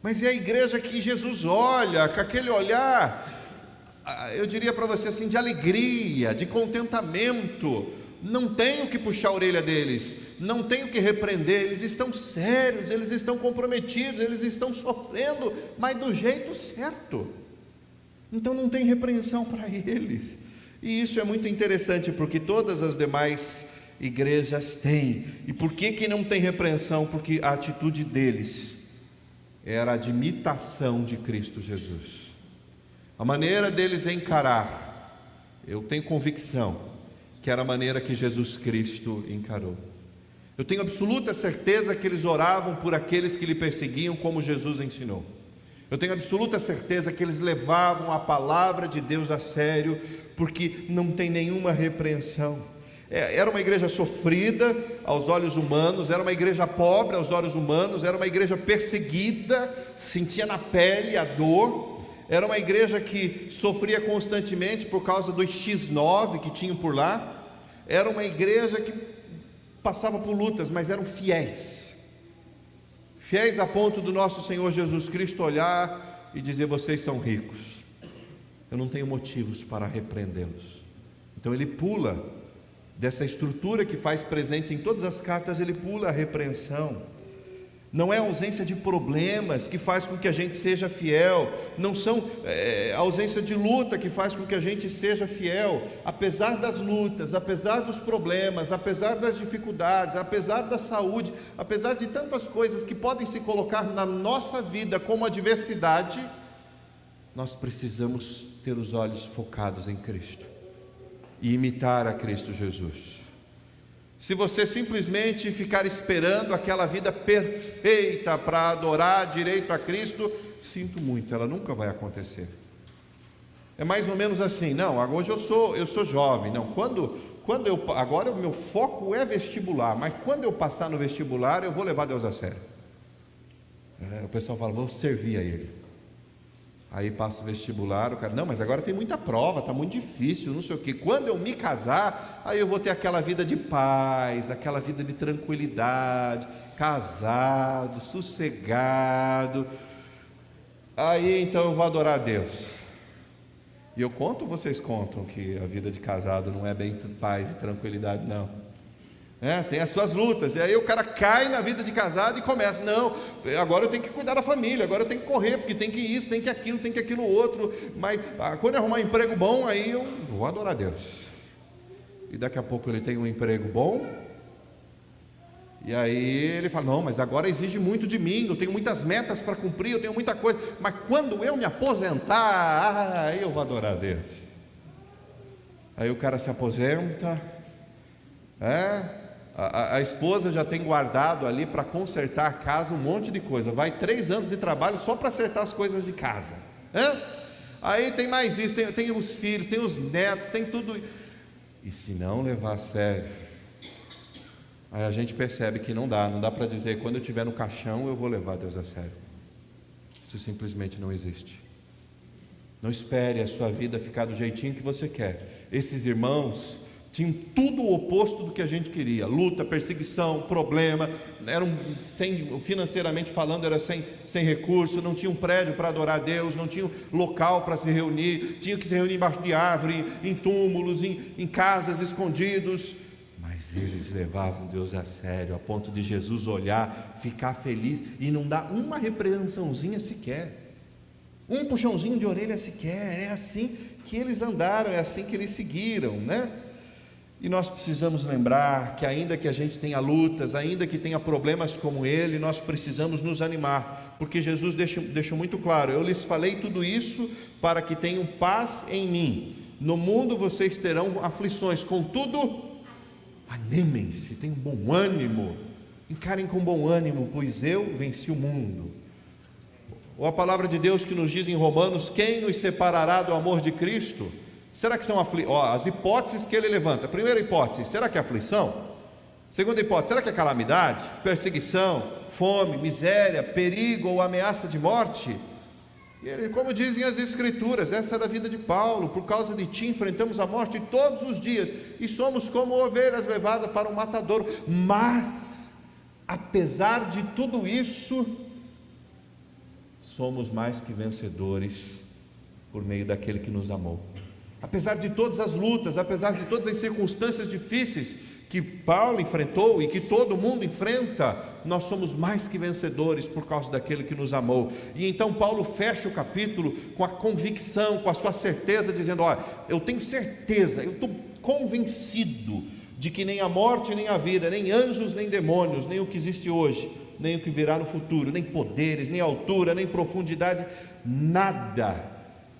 Mas é a igreja que Jesus olha, com aquele olhar, eu diria para você assim, de alegria, de contentamento. Não tenho que puxar a orelha deles, não tenho que repreender, eles estão sérios, eles estão comprometidos, eles estão sofrendo, mas do jeito certo. Então não tem repreensão para eles. E isso é muito interessante, porque todas as demais igrejas têm. E por que não tem repreensão? Porque a atitude deles era de imitação de Cristo Jesus. A maneira deles encarar, eu tenho convicção que era a maneira que Jesus Cristo encarou. Eu tenho absoluta certeza que eles oravam por aqueles que lhe perseguiam, como Jesus ensinou. Eu tenho absoluta certeza que eles levavam a palavra de Deus a sério, porque não tem nenhuma repreensão. Era uma igreja sofrida aos olhos humanos, era uma igreja pobre aos olhos humanos, era uma igreja perseguida, sentia na pele a dor, era uma igreja que sofria constantemente por causa dos X9 que tinham por lá, era uma igreja que passava por lutas, mas eram fiéis a ponto do nosso Senhor Jesus Cristo olhar e dizer: vocês são ricos, eu não tenho motivos para repreendê-los. Então ele pula dessa estrutura que faz presente em todas as cartas, ele pula a repreensão. Não é a ausência de problemas que faz com que a gente seja fiel, não são a ausência de luta que faz com que a gente seja fiel. Apesar das lutas, apesar dos problemas, apesar das dificuldades, apesar da saúde, apesar de tantas coisas que podem se colocar na nossa vida como adversidade, nós precisamos ter os olhos focados em Cristo e imitar a Cristo Jesus. Se você simplesmente ficar esperando aquela vida perfeita para adorar direito a Cristo, sinto muito, ela nunca vai acontecer. É mais ou menos assim: não, hoje eu sou jovem, não, agora o meu foco é vestibular, mas quando eu passar no vestibular eu vou levar Deus a sério. O pessoal fala: vou servir a Ele. Aí passa o vestibular, o cara: não, mas agora tem muita prova, está muito difícil, não sei o que. Quando eu me casar, aí eu vou ter aquela vida de paz, aquela vida de tranquilidade, casado, sossegado. Aí então eu vou adorar a Deus. E eu conto ou vocês contam que a vida de casado não é bem paz e tranquilidade, não? Tem as suas lutas, e aí o cara cai na vida de casado e começa: não, agora eu tenho que cuidar da família, agora eu tenho que correr, porque tem que isso, tem que aquilo outro, mas quando eu arrumar um emprego bom, aí eu vou adorar a Deus. E daqui a pouco ele tem um emprego bom, e aí ele fala: não, mas agora exige muito de mim, eu tenho muitas metas para cumprir, eu tenho muita coisa, mas quando eu me aposentar, aí eu vou adorar a Deus. Aí o cara se aposenta, a esposa já tem guardado ali para consertar a casa um monte de coisa, vai 3 anos de trabalho só para acertar as coisas de casa, aí tem mais isso, tem os filhos, tem os netos, tem tudo. E se não levar a sério, aí a gente percebe que não dá para dizer: quando eu estiver no caixão eu vou levar Deus a sério. Isso simplesmente não existe. Não espere a sua vida ficar do jeitinho que você quer. Esses irmãos tinham tudo o oposto do que a gente queria: luta, perseguição, problema, financeiramente falando, era sem recurso, não tinha um prédio para adorar a Deus, não tinha um local para se reunir, tinha que se reunir embaixo de árvore, em túmulos, em casas, escondidos, mas eles levavam Deus a sério, a ponto de Jesus olhar, ficar feliz e não dar uma repreensãozinha sequer, um puxãozinho de orelha sequer. É assim que eles andaram, é assim que eles seguiram, E nós precisamos lembrar que ainda que a gente tenha lutas, ainda que tenha problemas como ele, nós precisamos nos animar, porque Jesus deixou muito claro: eu lhes falei tudo isso para que tenham paz em mim. No mundo vocês terão aflições, contudo, animem-se, tenham bom ânimo, encarem com bom ânimo, pois eu venci o mundo. Ou a palavra de Deus que nos diz em Romanos: quem nos separará do amor de Cristo? Será que são as hipóteses que ele levanta? Primeira hipótese: será que é aflição? Segunda hipótese, será que é calamidade, perseguição, fome, miséria, perigo ou ameaça de morte? E ele, como dizem as Escrituras, essa era a vida de Paulo: por causa de ti enfrentamos a morte todos os dias, e somos como ovelhas levadas para um matadouro. Mas, apesar de tudo isso, somos mais que vencedores por meio daquele que nos amou. Apesar de todas as lutas, apesar de todas as circunstâncias difíceis que Paulo enfrentou e que todo mundo enfrenta, nós somos mais que vencedores por causa daquele que nos amou. E então Paulo fecha o capítulo com a convicção, com a sua certeza, dizendo: olha, eu tenho certeza, eu estou convencido de que nem a morte, nem a vida, nem anjos, nem demônios, nem o que existe hoje, nem o que virá no futuro, nem poderes, nem altura, nem profundidade, nada,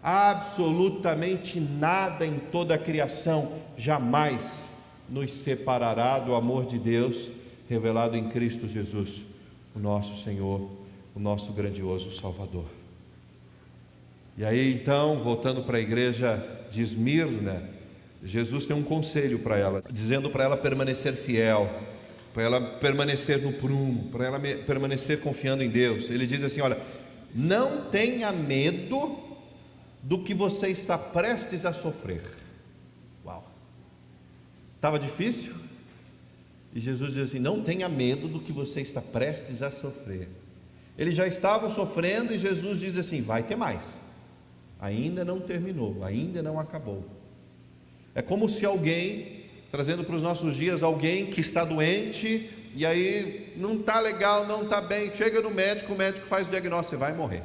absolutamente nada em toda a criação jamais nos separará do amor de Deus revelado em Cristo Jesus, o nosso Senhor, o nosso grandioso Salvador. E aí então, voltando para a igreja de Esmirna, Jesus tem um conselho para ela, dizendo para ela permanecer fiel, para ela permanecer no prumo, para ela permanecer confiando em Deus. Ele diz assim: olha, não tenha medo do que você está prestes a sofrer. Uau! Estava difícil? E Jesus diz assim: não tenha medo do que você está prestes a sofrer. Eles já estavam sofrendo e Jesus diz assim: vai ter mais, ainda não terminou, ainda não acabou. É como se alguém, trazendo para os nossos dias, alguém que está doente, e aí não está legal, não está bem, chega no médico, o médico faz o diagnóstico: você vai morrer.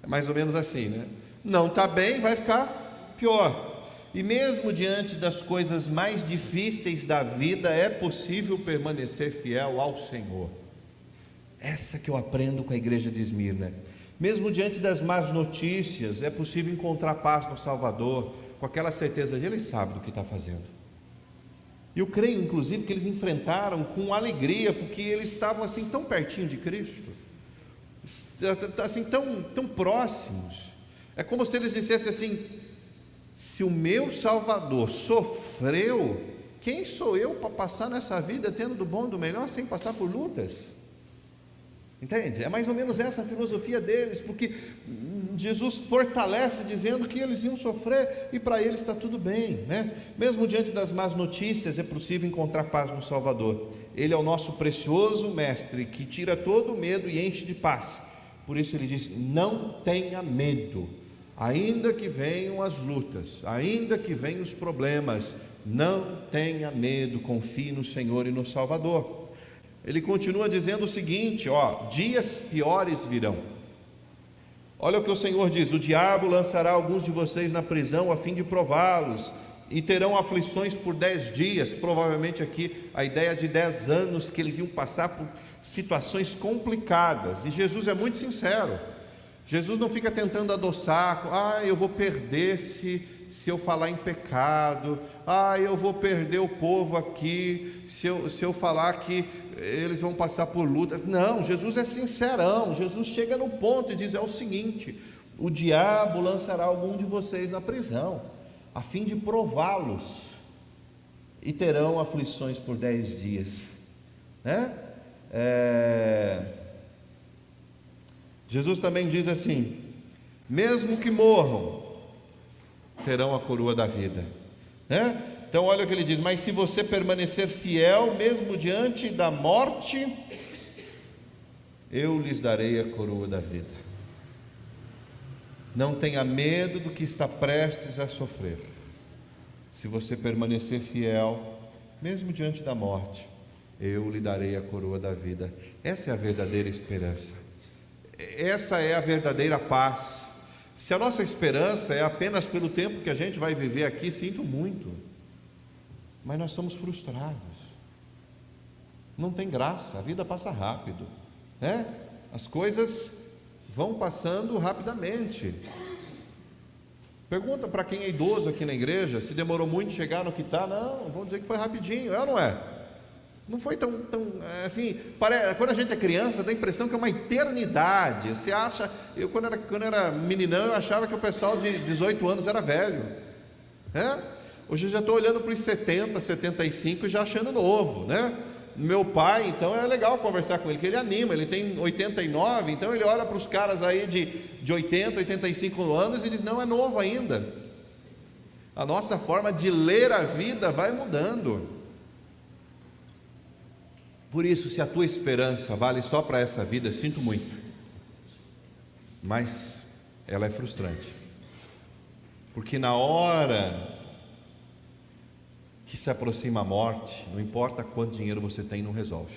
É mais ou menos assim, né? Não está bem, vai ficar pior. E mesmo diante das coisas mais difíceis da vida, é possível permanecer fiel ao Senhor. Essa que eu aprendo com a igreja de Esmirna. Mesmo diante das más notícias, é possível encontrar paz no Salvador, com aquela certeza de Ele sabe do que está fazendo. E eu creio, inclusive, que eles enfrentaram com alegria, porque eles estavam assim tão pertinho de Cristo, assim tão próximos. É como se eles dissessem assim: se o meu Salvador sofreu, quem sou eu para passar nessa vida tendo do bom e do melhor sem passar por lutas? Entende? É mais ou menos essa a filosofia deles, porque Jesus fortalece dizendo que eles iam sofrer e para eles está tudo bem, né? Mesmo diante das más notícias, é possível encontrar paz no Salvador. Ele é o nosso precioso mestre que tira todo o medo e enche de paz. Por isso ele diz: não tenha medo, ainda que venham as lutas, ainda que venham os problemas, não tenha medo, confie no Senhor e no Salvador. Ele continua dizendo o seguinte: dias piores virão. Olha o que o Senhor diz: o diabo lançará alguns de vocês na prisão a fim de prová-los, e terão aflições por 10 dias, provavelmente aqui a ideia de 10 anos que eles iam passar por situações complicadas. E Jesus é muito sincero. Jesus não fica tentando adoçar: eu vou perder se eu falar em pecado, eu vou perder o povo aqui se eu falar que eles vão passar por lutas. Não, Jesus é sincerão. Jesus chega no ponto e diz: é o seguinte, o diabo lançará algum de vocês na prisão a fim de prová-los, e terão aflições por 10 dias, né? Jesus também diz assim: mesmo que morram, terão a coroa da vida, né? Então olha o que ele diz: mas se você permanecer fiel, mesmo diante da morte, eu lhes darei a coroa da vida. Não tenha medo do que está prestes a sofrer. Se você permanecer fiel, mesmo diante da morte, eu lhe darei a coroa da vida. Essa é a verdadeira esperança. Essa é a verdadeira paz. Se a nossa esperança é apenas pelo tempo que a gente vai viver aqui, sinto muito, mas nós somos frustrados. Não tem graça, a vida passa rápido, né? As coisas vão passando rapidamente. Pergunta para quem é idoso aqui na igreja se demorou muito chegar no que está. Não, vamos dizer que foi rapidinho, é ou não é? Não foi tão assim. Quando a gente é criança, dá a impressão que é uma eternidade. Você acha, quando era meninão, eu achava que o pessoal de 18 anos era velho, né? Hoje eu já estou olhando para os 70, 75 e já achando novo, né? Meu pai, então é legal conversar com ele, que ele anima, ele tem 89, então ele olha para os caras aí de 80, 85 anos e diz, não, é novo ainda. A nossa forma de ler a vida vai mudando. Por isso, se a tua esperança vale só para essa vida, sinto muito, mas ela é frustrante, porque na hora que se aproxima a morte, não importa quanto dinheiro você tem, não resolve.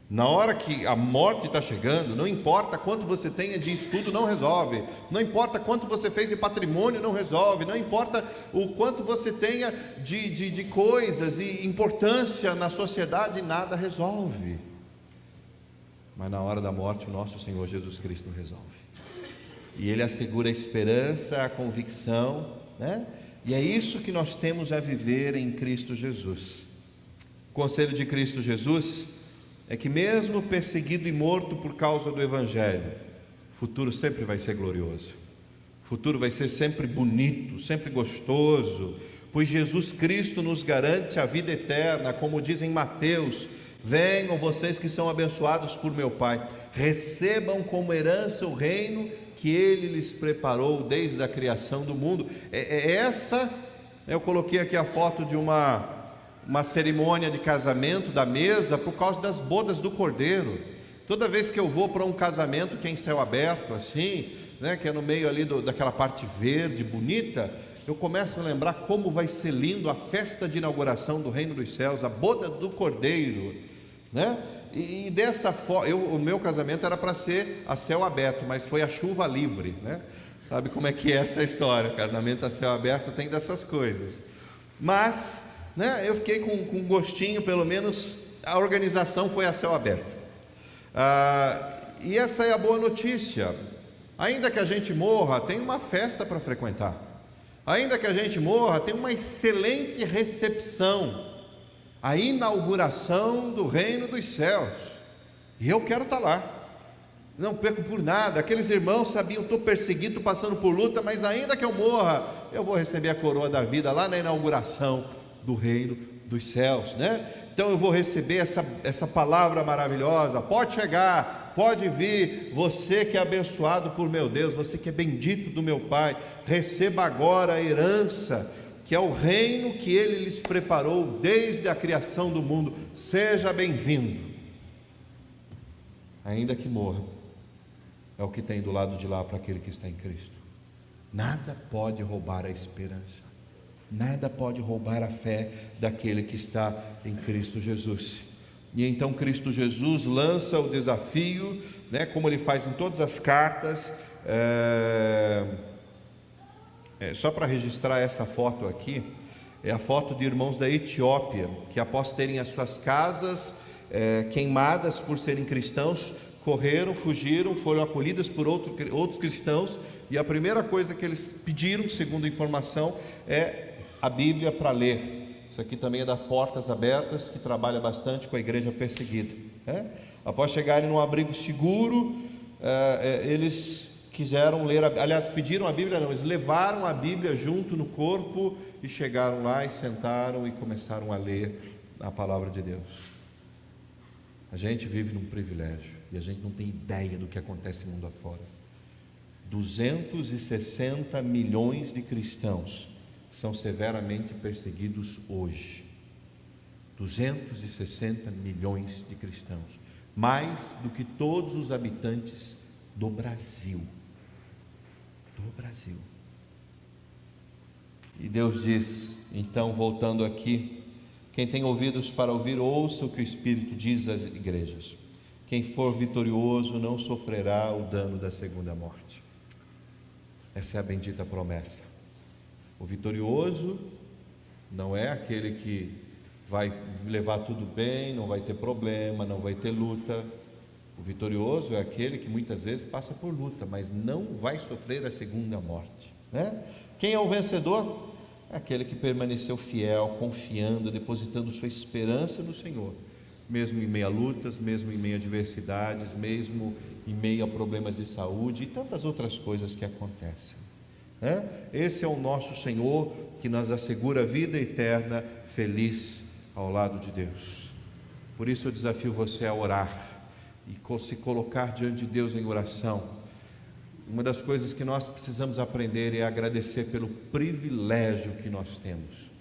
Na hora que a morte está chegando, não importa quanto você tenha de estudo, não resolve. Não importa quanto você fez de patrimônio, não resolve. Não importa o quanto você tenha de coisas e importância na sociedade, nada resolve. Mas na hora da morte, o nosso Senhor Jesus Cristo resolve. E Ele assegura a esperança, a convicção, né? E é isso que nós temos a viver em Cristo Jesus. O conselho de Cristo Jesus é que mesmo perseguido e morto por causa do Evangelho, o futuro sempre vai ser glorioso, o futuro vai ser sempre bonito, sempre gostoso, pois Jesus Cristo nos garante a vida eterna, como diz em Mateus: venham vocês que são abençoados por meu Pai, recebam como herança o reino que Ele lhes preparou desde a criação do mundo. Eu coloquei aqui a foto de uma cerimônia de casamento da mesa por causa das bodas do Cordeiro. Toda vez que eu vou para um casamento que é em céu aberto assim, né, que é no meio ali daquela parte verde bonita, eu começo a lembrar como vai ser lindo a festa de inauguração do reino dos céus, a boda do Cordeiro, né? E dessa forma, o meu casamento era para ser a céu aberto, mas foi a chuva livre, né? Sabe como é que é essa história? Casamento a céu aberto tem dessas coisas. Mas, né, eu fiquei com um gostinho, pelo menos a organização foi a céu aberto. E essa é a boa notícia. Ainda que a gente morra, tem uma festa para frequentar. Ainda que a gente morra, tem uma excelente recepção, a inauguração do reino dos céus, e eu quero estar lá, não perco por nada. Aqueles irmãos sabiam, estou perseguido, estou passando por luta, mas ainda que eu morra, eu vou receber a coroa da vida lá na inauguração do reino dos céus, né? Então eu vou receber essa palavra maravilhosa: pode chegar, pode vir, você que é abençoado por meu Deus, você que é bendito do meu Pai, receba agora a herança, que é o reino que Ele lhes preparou desde a criação do mundo. Seja bem-vindo. Ainda que morra, é o que tem do lado de lá para aquele que está em Cristo. Nada pode roubar a esperança, nada pode roubar a fé daquele que está em Cristo Jesus. E então Cristo Jesus lança o desafio, né, como Ele faz em todas as cartas. Só para registrar essa foto aqui, é a foto de irmãos da Etiópia, que após terem as suas casas queimadas por serem cristãos, correram, fugiram, foram acolhidas por outros cristãos, e a primeira coisa que eles pediram, segundo a informação, é a Bíblia para ler. Isso aqui também é da Portas Abertas, que trabalha bastante com a igreja perseguida, né? Após chegarem num abrigo seguro, eles quiseram ler, aliás, pediram a Bíblia não, eles levaram a Bíblia junto no corpo e chegaram lá e sentaram e começaram a ler a palavra de Deus. A gente vive num privilégio e a gente não tem ideia do que acontece mundo afora. 260 milhões de cristãos são severamente perseguidos hoje. 260 milhões de cristãos, mais do que todos os habitantes do Brasil. E Deus diz, então, voltando aqui: quem tem ouvidos para ouvir, ouça o que o Espírito diz às igrejas. Quem for vitorioso não sofrerá o dano da segunda morte. Essa é a bendita promessa. O vitorioso não é aquele que vai levar tudo bem, não vai ter problema, não vai ter luta. O vitorioso é aquele que muitas vezes passa por luta, mas não vai sofrer a segunda morte, né? Quem é o vencedor? É aquele que permaneceu fiel, confiando, depositando sua esperança no Senhor, mesmo em meio a lutas, mesmo em meio a adversidades, mesmo em meio a problemas de saúde e tantas outras coisas que acontecem. né? Esse é o nosso Senhor que nos assegura vida eterna, feliz ao lado de Deus. Por isso eu desafio você a orar e se colocar diante de Deus em oração. Uma das coisas que nós precisamos aprender é agradecer pelo privilégio que nós temos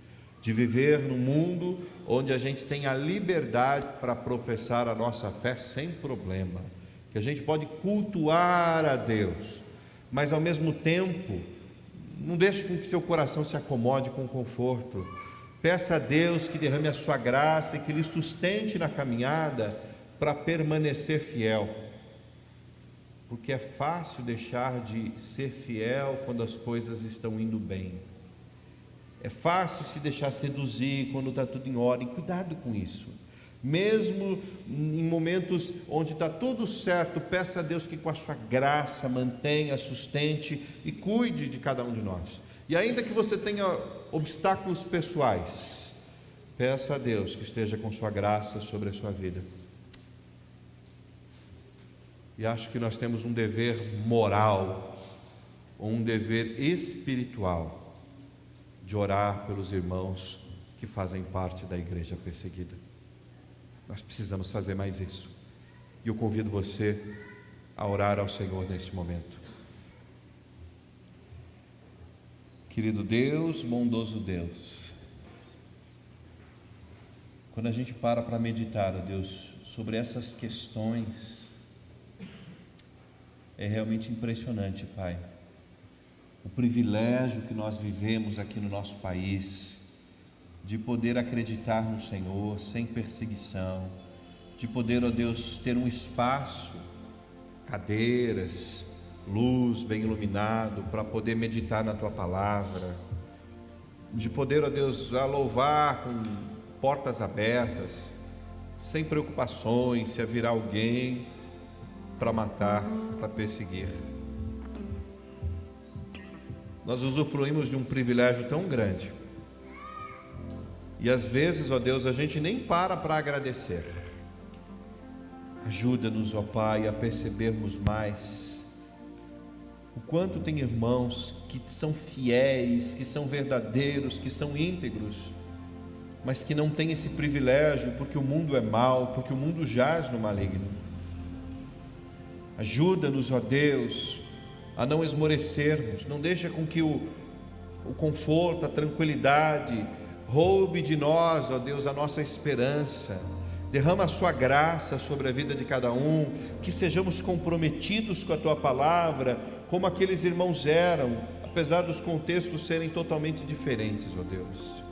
de viver num mundo onde a gente tem a liberdade para professar a nossa fé sem problema, que a gente pode cultuar a Deus, mas ao mesmo tempo não deixe com que seu coração se acomode com conforto. Peça a Deus que derrame a sua graça e que lhe sustente na caminhada para permanecer fiel, porque é fácil deixar de ser fiel quando as coisas estão indo bem. É fácil se deixar seduzir quando está tudo em ordem. Cuidado com isso. Mesmo em momentos onde está tudo certo, peça a Deus que com a sua graça mantenha, sustente e cuide de cada um de nós. E ainda que você tenha obstáculos pessoais, peça a Deus que esteja com sua graça sobre a sua vida. E acho que nós temos um dever moral, ou um dever espiritual, de orar pelos irmãos que fazem parte da igreja perseguida. Nós precisamos fazer mais isso. E eu convido você a orar ao Senhor neste momento. Querido Deus, bondoso Deus, quando a gente para meditar, ó Deus, sobre essas questões, é realmente impressionante, Pai, o privilégio que nós vivemos aqui no nosso país, de poder acreditar no Senhor sem perseguição, de poder, ó Deus, ter um espaço, cadeiras, luz bem iluminado, para poder meditar na Tua Palavra, de poder, ó Deus, a louvar com portas abertas, sem preocupações se haverá alguém para matar, para perseguir. Nós usufruímos de um privilégio tão grande, e às vezes, ó Deus, a gente nem para agradecer. Ajuda-nos, ó Pai, a percebermos mais o quanto tem irmãos que são fiéis, que são verdadeiros, que são íntegros, mas que não têm esse privilégio porque o mundo é mau, porque o mundo jaz no maligno. Ajuda-nos, ó Deus, a não esmorecermos. Não deixa com que o conforto, a tranquilidade roube de nós, ó Deus, a nossa esperança. Derrama a sua graça sobre a vida de cada um, que sejamos comprometidos com a Tua Palavra, como aqueles irmãos eram, apesar dos contextos serem totalmente diferentes, ó Deus.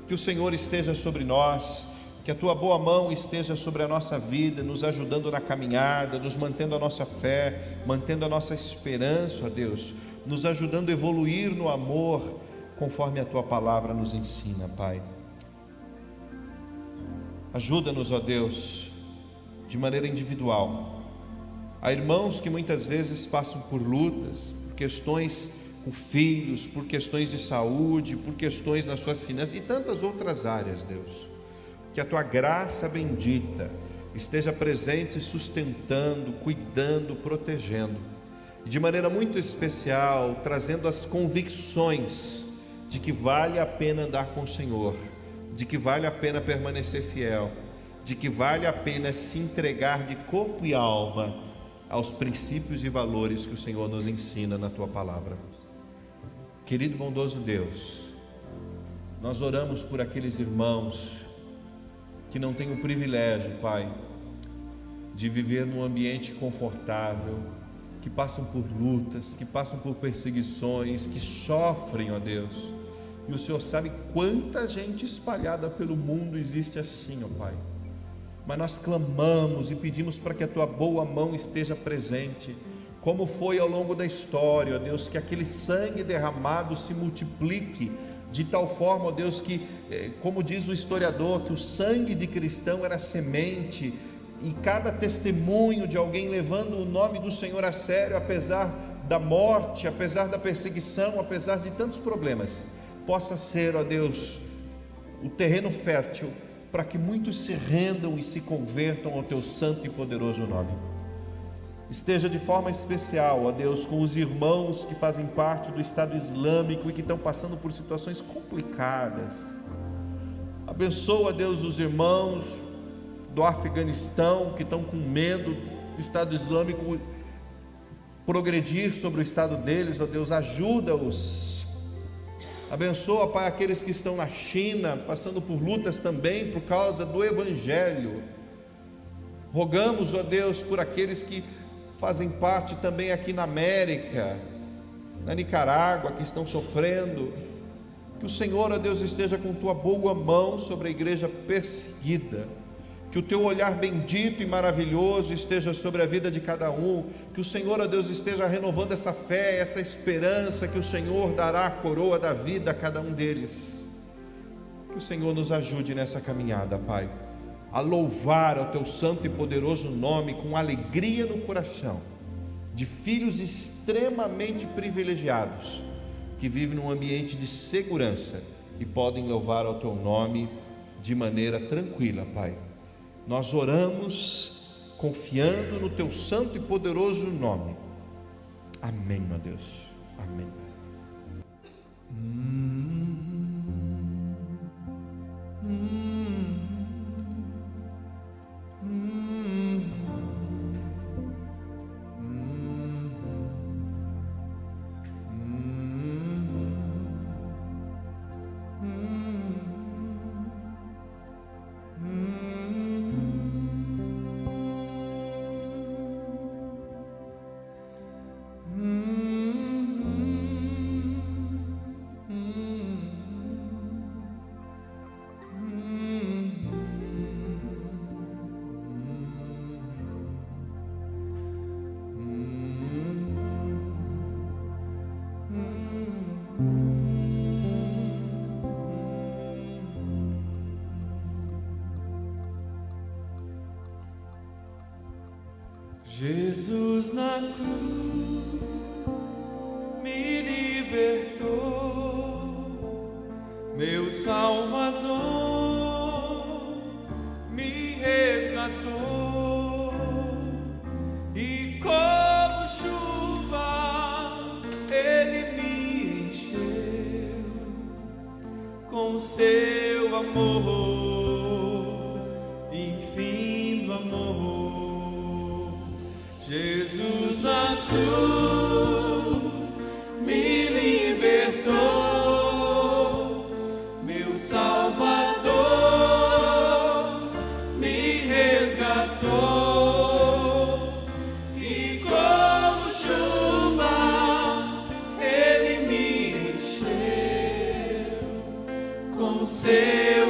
Que o Senhor esteja sobre nós, que a Tua boa mão esteja sobre a nossa vida, nos ajudando na caminhada, nos mantendo a nossa fé, mantendo a nossa esperança, ó Deus, nos ajudando a evoluir no amor, conforme a Tua Palavra nos ensina, Pai. Ajuda-nos, ó Deus, de maneira individual. Há irmãos que muitas vezes passam por lutas, por questões com filhos, por questões de saúde, por questões nas suas finanças e tantas outras áreas, Deus. Que a Tua graça bendita esteja presente, sustentando, cuidando, protegendo, e de maneira muito especial, trazendo as convicções de que vale a pena andar com o Senhor, de que vale a pena permanecer fiel, de que vale a pena se entregar de corpo e alma aos princípios e valores que o Senhor nos ensina na Tua Palavra. Querido bondoso Deus, nós oramos por aqueles irmãos que não têm o privilégio, Pai, de viver num ambiente confortável, que passam por lutas, que passam por perseguições, que sofrem, ó Deus. E o Senhor sabe quanta gente espalhada pelo mundo existe assim, ó Pai. Mas nós clamamos e pedimos para que a Tua boa mão esteja presente, como foi ao longo da história, ó Deus, que aquele sangue derramado se multiplique de tal forma, ó Deus, que, como diz o historiador, que o sangue de cristão era semente, e cada testemunho de alguém levando o nome do Senhor a sério, apesar da morte, apesar da perseguição, apesar de tantos problemas, possa ser, ó Deus, o terreno fértil para que muitos se rendam e se convertam ao Teu santo e poderoso nome. Esteja de forma especial, ó Deus, com os irmãos que fazem parte do Estado Islâmico e que estão passando por situações complicadas. Abençoa, Deus, os irmãos do Afeganistão que estão com medo do Estado Islâmico progredir sobre o estado deles, ó Deus, ajuda-os. Abençoa, Pai, aqueles que estão na China, passando por lutas também por causa do Evangelho. Rogamos, ó Deus, por aqueles que fazem parte também aqui na América, na Nicarágua, que estão sofrendo. Que o Senhor, ó Deus, esteja com tua boa mão sobre a igreja perseguida. Que o teu olhar bendito e maravilhoso esteja sobre a vida de cada um. Que o Senhor, ó Deus, esteja renovando essa fé, essa esperança, que o Senhor dará a coroa da vida a cada um deles. Que o Senhor nos ajude nessa caminhada, Pai, a louvar o teu santo e poderoso nome com alegria no coração, de filhos extremamente privilegiados, que vivem num ambiente de segurança e podem louvar ao teu nome de maneira tranquila, Pai. Nós oramos confiando no teu santo e poderoso nome. Amém, meu Deus. Amém. Jesus na cruz me libertou, meu Salvador me resgatou, e como chuva Ele me encheu com seu amor, infindo amor. Jesus na cruz me libertou, meu Salvador me resgatou, e como chuva Ele me encheu com seu